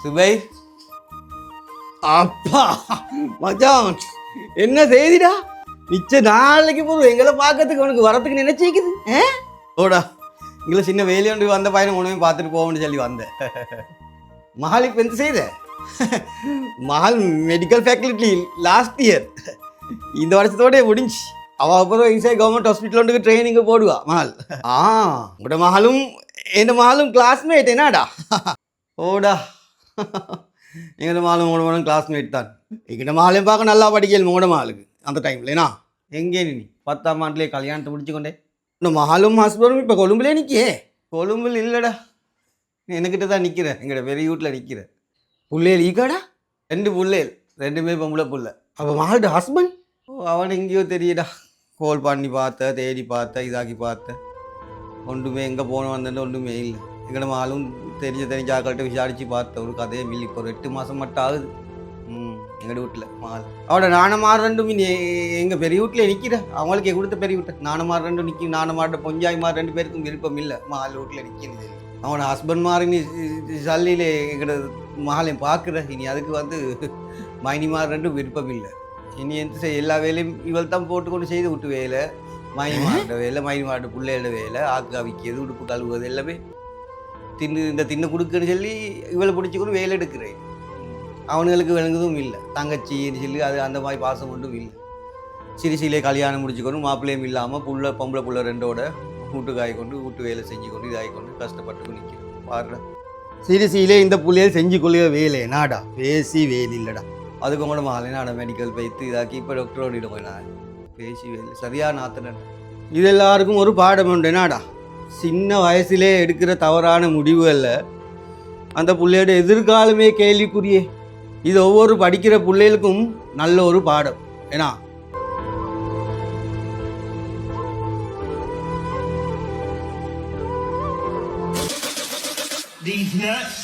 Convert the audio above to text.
சுபை அப்பா மச்சான் என்ன செய்திடா மிச்ச நாளைக்கு போதும் எங்களை பார்க்கறதுக்கு உனக்கு வரத்துக்கு நினைச்சிக்குது ஓடா இங்கே சின்ன வேலையாண்டு வந்த பையனை உணவையும் பார்த்துட்டு போவோம்னு சொல்லி வந்தேன். மகள் இப்போ எந்த செய்த மகள் மெடிக்கல் ஃபேக்கல்ட்டி லாஸ்ட் இயர் இந்த வருஷத்தோடய முடிஞ்சு அவள் அப்புறம் இசை கவர்மெண்ட் ஹாஸ்பிட்டல் ட்ரைனிங்கு போடுவா மகள். உங்களோட மகளும் என் மகளும் கிளாஸ்மேட் என்னடா ஓடா எங்களோட மகளும் உங்களோட மகளும் கிளாஸ்மேட் தான். எங்கிட்ட மகளையும் பார்க்க நல்லா படிக்கல உங்களோட மகளுக்கு அந்த டைமில் ஏன்னா எங்கே நீ 10ஆம் ஆண்டுலேயே கல்யாணத்தை முடிச்சுக்கொண்டே இந்த மகளும் ஹஸ்பண்டும் இப்போ கொழும்புலே நிற்கே. கொழும்புல இல்லைடா எனக்கிட்ட தான் நிற்கிறேன். எங்களோட பெரிய வீட்டில் நிற்கிறேன். புள்ளையில் ஈக்காடா 2 புள்ளைகள் 2மே பொம்பளை புள்ள. அப்போ மகளோட ஹஸ்பண்ட் அவன் எங்கேயோ தெரியடா. கோல் பண்ணி பார்த்தேன், தேடி பார்த்தேன், இதாக்கி பார்த்தேன், ஒன்றுமே எங்கே போன வந்தேன்னு ஒன்றுமே இல்லை. எங்களோட மகளும் தெரிஞ்ச ஆக்கள்கிட்ட விசாரித்து பார்த்தேன். ஒரு கதையே மில்லி இப்போ ஒரு 8 மாதம் மட்டும் ஆகுது. எங்கள் வீட்டில் மகள் அவட நாணமார் ரெண்டும் எங்கள் பெரிய வீட்டில் நிற்கிறேன். அவங்களுக்கு கொடுத்த பெரிய வீட்டை நாணமார் ரெண்டும் நிற்கி நாணமார்ட பொஞ்சாய்மார் 2 பேருக்கும் விருப்பம் இல்லை மகள் வீட்டில் நிற்கிறது. அவனோட ஹஸ்பண்ட் மாதிரி நீ சல்லியில் எங்களோட மகளையும் பார்க்குற இனி அதுக்கு மைனிமார் 2 விருப்பம் இல்லை. இனி எந்த எல்லா வேலையும் இவள் தான் போட்டுக்கொண்டு செய்து விட்டு வேலை மைனிமார்ட வேலை மைனிமார்ட பிள்ளையோட வேலை ஆக்கு அவிக்கிறது உடுப்பு கழுவுவது எல்லாமே தின்னு கொடுக்குன்னு சொல்லி இவளை பிடிச்சிக்கொண்டு வேலை எடுக்கிறேன். அவனுங்களுக்கு விளங்குதும் இல்லை தங்கச்சின்னு சொல்லி அது அந்த மாதிரி பாசம் ஒன்றும் இல்லை. சிறுசிலே கல்யாணம் முடிச்சுக்கொண்டு மாப்பிள்ளையும் இல்லாமல் பொம்பளை புள்ள 2ஓட வீட்டுக்காய் கொண்டு வீட்டு வேலை செஞ்சு கொண்டு இதாகி கொண்டு கஷ்டப்பட்டு நிற்கிறோம். பாடுற சிறுசியிலே இந்த புள்ளையை செஞ்சு கொள்ளுக வேலை நாடா பேசி வேலை இல்லைடா. அதுக்கு கூட மகளை நாட மெடிக்கல் போய்த்து இதாக்கி இப்போ டாக்டரோட போய் நான் பேசி வேலை சரியாக நாத்தினேன். இது எல்லாருக்கும் ஒரு பாடம் உண்டு நாடா. சின்ன வயசுலே எடுக்கிற தவறான முடிவுகளில் அந்த பிள்ளையோட எதிர்காலமே கேள்விக்குரியே. இது ஒவ்வொரு படிக்கிற பிள்ளைகளுக்கும் நல்ல ஒரு பாடம். ஏன்னா these nuts